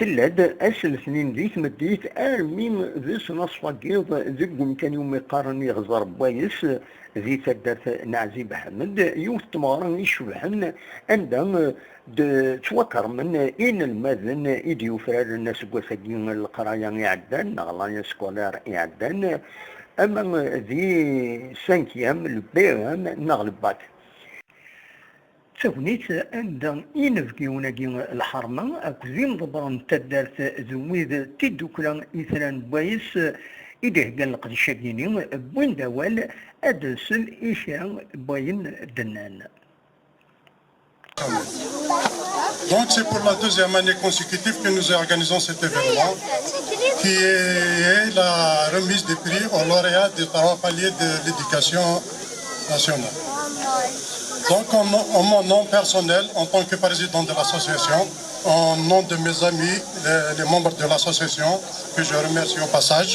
تلاد أسل سنين دي تمديت ميم ذيس نصفا قيض ذقم كان يوم يقارني غزار بوايس ذي تدات نعزي بحمد يوث تمارن يشبحن عندهم توكر من إن المذن إديو فرار الناس قوساقين القرايا يعدان نغلان سكولار يعدان أما ذي سانكيام البيغام نغلبات تونيت عند إنفكيونا الحرمة أكزين ضبران تدارت زويد تدوكلا إثران بويس إده قال لقد شاكيني بوين دوال أدسل إيشان بوين دنان. Donc c'est pour la deuxième année consécutive que nous organisons cet événement qui est la remise des prix aux lauréats des 3 paliers de l'éducation nationale. Donc en mon nom personnel, en tant que président de l'association, en nom de mes amis, les membres de l'association, que je remercie au passage,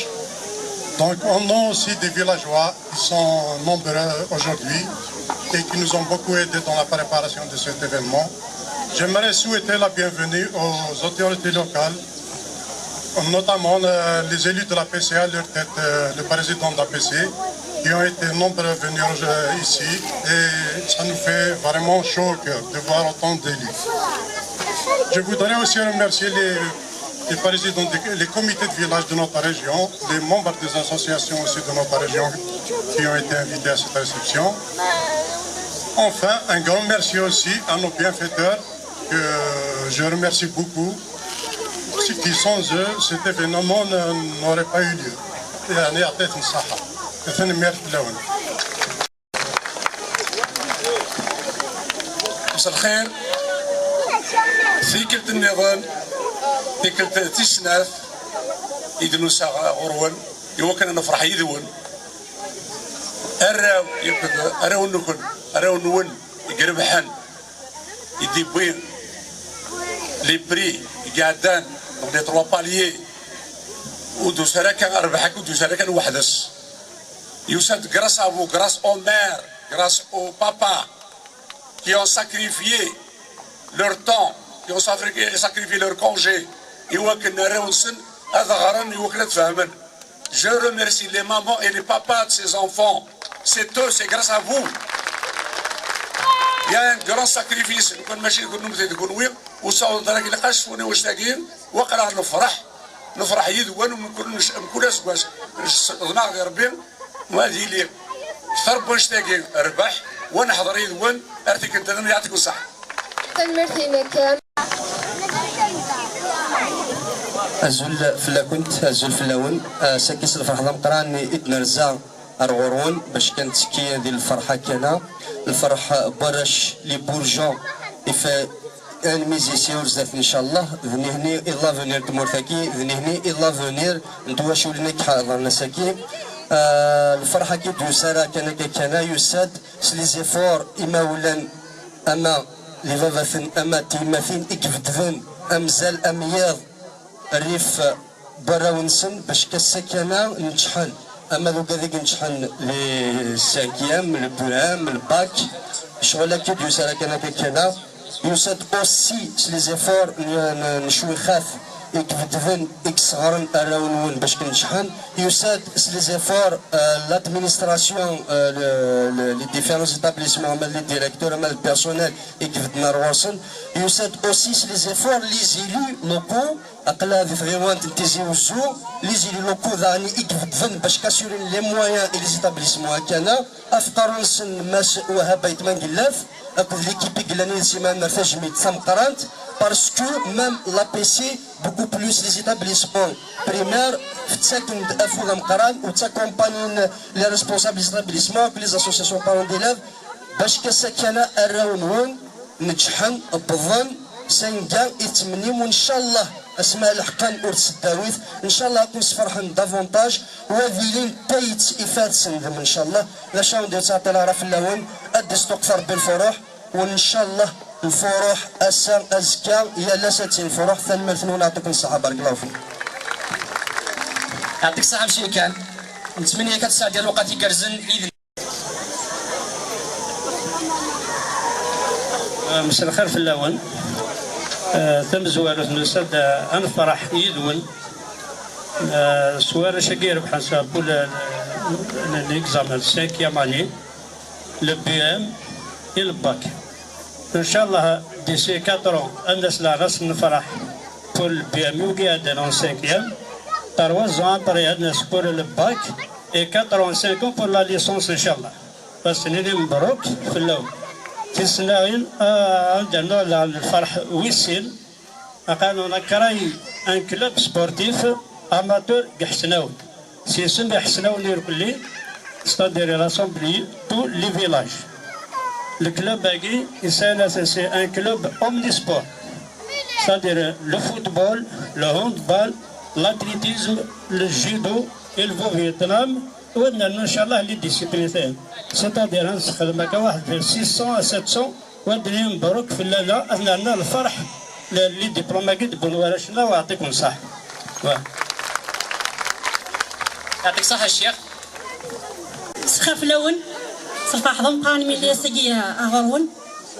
donc en nom aussi des villageois qui sont nombreux aujourd'hui et qui nous ont beaucoup aidés dans la préparation de cet événement, j'aimerais souhaiter la bienvenue aux autorités locales, notamment les élus de la PCA, leur tête, le président de la PCA, qui ont été nombreux à venir ici et ça nous fait vraiment chaud au cœur de voir autant d'élus. Je voudrais aussi remercier les présidents, les comités de village de notre région, les membres des associations aussi de notre région qui ont été invités à cette réception. Enfin, un grand merci aussi à nos bienfaiteurs que je remercie beaucoup. Qui sans eux, cet événement n'aurait pas eu lieu. مساء الخير في كلت النظام في كلت تسناف يدنو ساعة غرون يوكن نفرح يدون أراو يكذا أراو نكون أراو نون يقرب حن يدي بوين لي بري قاعدان لي 3 باليي ودو سراكا أربحك ودو سراكا وحدس يوسد grâce à vous, grâce aux mères, grâce aux papas qui ont sacrifié leur temps, qui ont sacrifié leur congé. Je remercie les mamans et les papas de ces enfants. C'est eux, c'est grâce à vous. Il y a un grand sacrifice. نفرح يدوان ونكون ناس دماغ ربي وهذه لي ثرب ونشتاقين ربح ونحضر يدوان ارتك انت يعطيكم الصحة. أزول فلاكنت أزول فلاون ساكيس الفرحة مقراني إدنا رزا أرغورون باش كانت كي ديال الفرحة كان الفرحة برش لي بورجون un musicien ان شاء الله ذني هني الله فينير تمورثاكي ذني هني الله فينير نتوا شو لنا كحاضر نساكي الفرحه كي دوسارا كان يساد لي زيفور اما ولان اما لي فافاثن اما تيماثين اكفتذن امزال امياض الريف براونسن باش كسكنا نتشحن اما ذوك هذيك نتشحن لي سانكيام البرام الباك شغل كي دوسارا كان يوسد اوسي لي زيفور نشوي خاف يكفدفن اكسغرن اراونون باش كنشحن يوسد لي زيفور لادمينستراسيون لي ديفيرونس ايتابليسمون مال لي ديريكتور مال البيرسونيل يكفدنا رواسن يوسد اوسي لي زيفور لي زيلو لوكو اقلا ذي فغيوان تنتيزيوزو لي زيلو لوكو ذاني يكفدفن باش كاسورين لي مويان اي لي ايتابليسمون كان افطرنسن ماس وهاب يتمان قلاف أكو l'équipe qui سيمان مرتجمي تسمقرانت parce que même l'APC beaucoup plus les établissements primaires تساكن أفوض مقران وتاكومبانين les responsables des établissements les associations parents d'élèves باش كسكنا الراونون نجحن بظن سنجا يتمنيم وإن شاء الله اسماء الحقان أرس الداويث ان شاء الله كون فرحان دافونتاج وذيلين تايت افاد سندم ان شاء الله لا شاون ديال تعطي لا في اللون ادس تقفر بالفروح وان شاء الله الفروح اسا ازكى يا لا ساتين الفروح ثاني مثنون نعطيكم الصحه بارك الله فيك. يعطيك الصحه مشي كان نتمنى كتساعد ديال الوقت يكرزن اذن. مساء الخير في اللون. ثم زوارة نسد أنفرح يدون سوارة شقير بحسب l'examen 5e année, le BM et le bac. Inch'Allah, d'ici 4 ans, Anasla Ras Nfrah pour le BM en 5e, 3 ans après pour le bac et 4 ans, 5 ans pour la licence, Inch'Allah. Parce que nous sommes Barouk, Fillaou. في السنين عندنا الفرح ويسيل قالوا كراي ان كلوب سبورتيف اماتور كحسناوي سيسم يحسناوي يركلي ستادير راسومبلي تو لي فيلاج الكلوب باقي يسال سي ان كلوب اومني سبور ستادير لو فوتبول لو هاندبال لاتليتيزم الجودو الفو فيتنام ودنا ان شاء الله لي ديسيبلين سيتادير نستخدم هكا واحد في 600 700 ودني مبروك في الليله اهلنا الفرح لي ديبلوماكيت بنورشنا ويعطيكم الصحه. يعطيك الصحه الشيخ. سخاف لون صفاح ضم قانون ملي سقي اغرون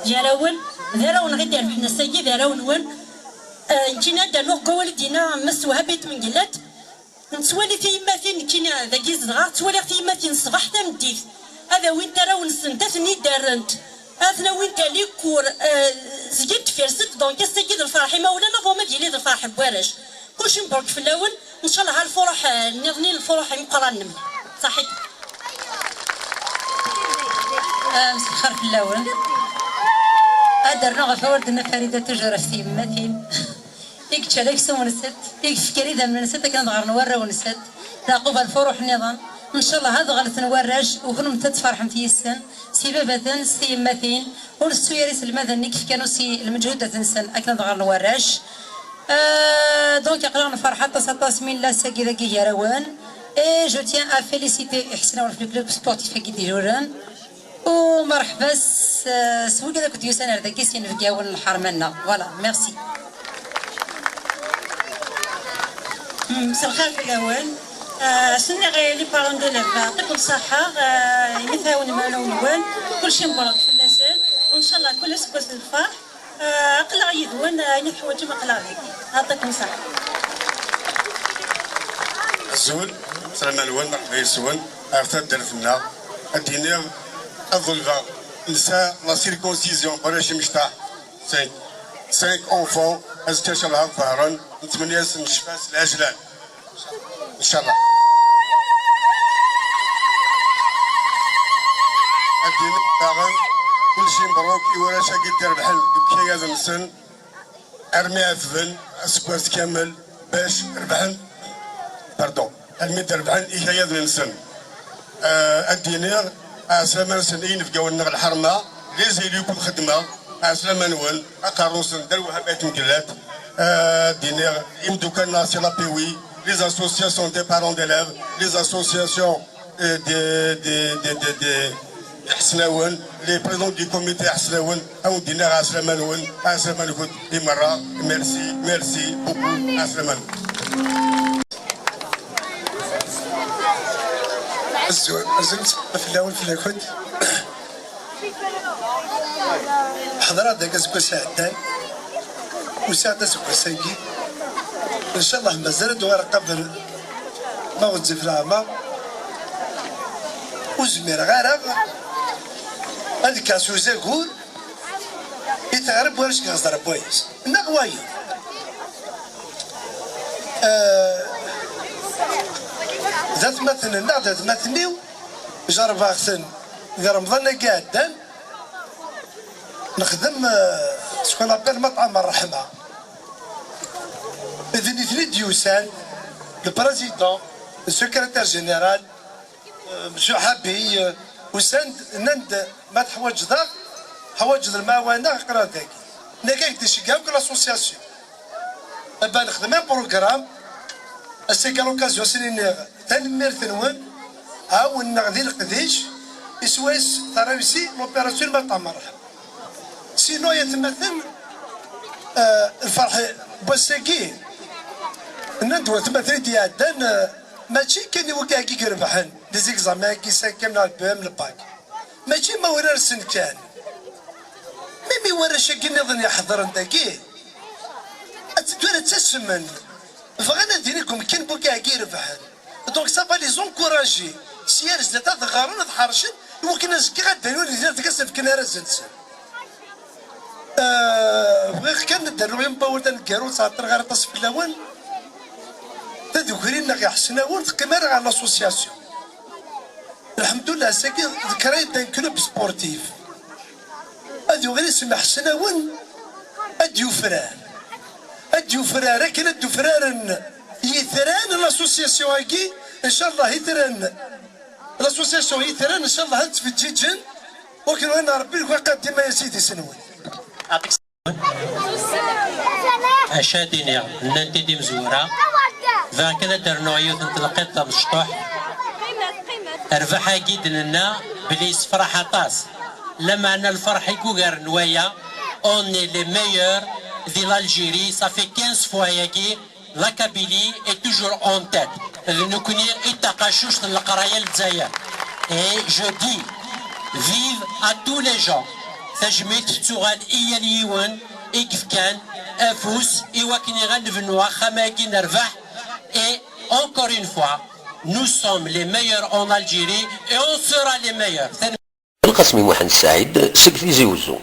جالاون ذراون غير حنا سقي ذراون ون جينا دانو قولدينا مسوها بيت من قلات نتوالي في يماثين كينا ذاكي زغار توالي في يماثين صباح تمديت هذا وين ترى ونسنتثني دارنت هذا وين تالي كور زيد فيرست دونك السيد الفرحي ما ولا نظام ديالي الفرح بوارش كلشي مبروك في الاول ان شاء الله هالفرح نظني الفرح يقرا النمل صحيح. مسخر في الاول درنا غفوردنا فريده تجرى في يماثين ديك تشالك سونست ديك فكري ذا من نسيت كان غير نورا ونسيت راقب الفروح نظام ان شاء الله هذا غلط نورج وكنم تتفرح في السن سبابة سي ماثين ورسويريس المذن كيف كانوا سي المجهودة تنسن اكن غير نورج دونك يقرانا فرحة 19 لا ساكي ذاكي يا روان اي جو تيان ا فيليسيتي احسن في الكلوب سبورتيف كي ديجوران ومرحبا سوي كذا كنت يسنر ذاكي سين في كاون الحرمنا فوالا ميرسي. مساء الخير في الاول سنة غير لي بارون دو ليف يعطيكم الصحة يمثاون معنا ونوان كلشي مبروك في اللسان وان شاء الله كل سكوت الفرح اقلع يدوان يحوج ما قلع ذيك يعطيكم الصحة. الزول سلام الوان مرحبا يسوان ارتد درفنا الدينير الظلفة نساء لا سيركونسيزيون باش مشطاح 5 enfants ازكاش الله ظهرا نتمنى نشفاس العجلان ان شاء الله. الدين باغن كلشي مبروك ولا شاكي دير بحال بكي هذا السن ارمي عفن اسكواس كامل باش ربحن باردون ارمي ربحن ايه هذا السن الدينير اسلام سنين في جونا الحرمه لي زيليكم خدمه اسلام نول اقاروسن دروها بيت مقلات الدينير يمدو كان ناصي لابيوي les associations des parents d'élèves, les associations des Hasnaouen, les présidents du comité Hasnaouen, Aoudina Haslamanouen, Haslamanoun, Imara, merci beaucoup, Haslamanoun. أزمت في الأول في الأكد حضرات ذاك سكو ساعتين وساعة سكو ساقي إن شاء الله مازال دوار قبل ما وزف العامة وزمير غارق هذيك كاسو زاكور يتعرب واش كيهضر بويس نقواي ذات مثلا ذات مثنيو جرب احسن اذا رمضان قاعدا نخدم شكون ابل مطعم الرحمه إذن اثنين ديوسان البريزيدون السكرتير جينيرال مسيو حبي وسند نند ما تحوج ضغط حواجز المعاونة قرا ذاك نكاك تشكاو كل اسوسياسيون ابا نخدم بروغرام السيكا لوكازيون سنين تنمير ثنون عاون نغذي القديش يسويس تراويسي لوبيراسيون مطعم الرحمة سينو يتمثل الفرح بوساكي ندوة تمثل ديالنا ماشي كان يوقع كي يربحن لي زيكزامان كي ساكن البام الباك ماشي ما ورا السن كان ميمي ورا شكي نظن يحضر نداكي تدور تسمن فغانا ديريكم كان بوكا كير فحال دونك سافا لي زونكوراجي سيار زدت غارون تحرشن يمكن نزكي غدا يولي ديال تكسب كنا رزنت بغيت كان نديرو يوم باول نكارو تعطر غير تصف الاول تذكرين غيحسناون تقمر على لاسوسياسيون الحمد لله ساكي ذكريت كلوب سبورتيف اديو غير اسمح حسناون اديو فرار كان اديو فرارن يثران لاسوسياسيون هاكي ان شاء الله يثران لاسوسياسيون يثران ان شاء الله هانت في الجيجن ولكن انا ربي لك قدم يا سيدي سنوي اشاديني ننتي دي مزوره ذاك درنا يوث نتلقيت مشطوح ربحها جيد لنا بلي فرح طاس لما أن الفرح يكوغر نوايا اوني لي ميور دي l'Algérie ça fait 15 fois ياكي la Kabylie est toujours en tête نكوني التقاشوش القرايه للجزائر et je dis vive à tous les gens تجميت تغال إيا اليوان إكف كان أفوس إواكني غنفنوا خماكي نربح et encore une fois nous sommes les meilleurs en Algérie et on sera les meilleurs. القاسمي محمد السعيد سكتي زيوزو.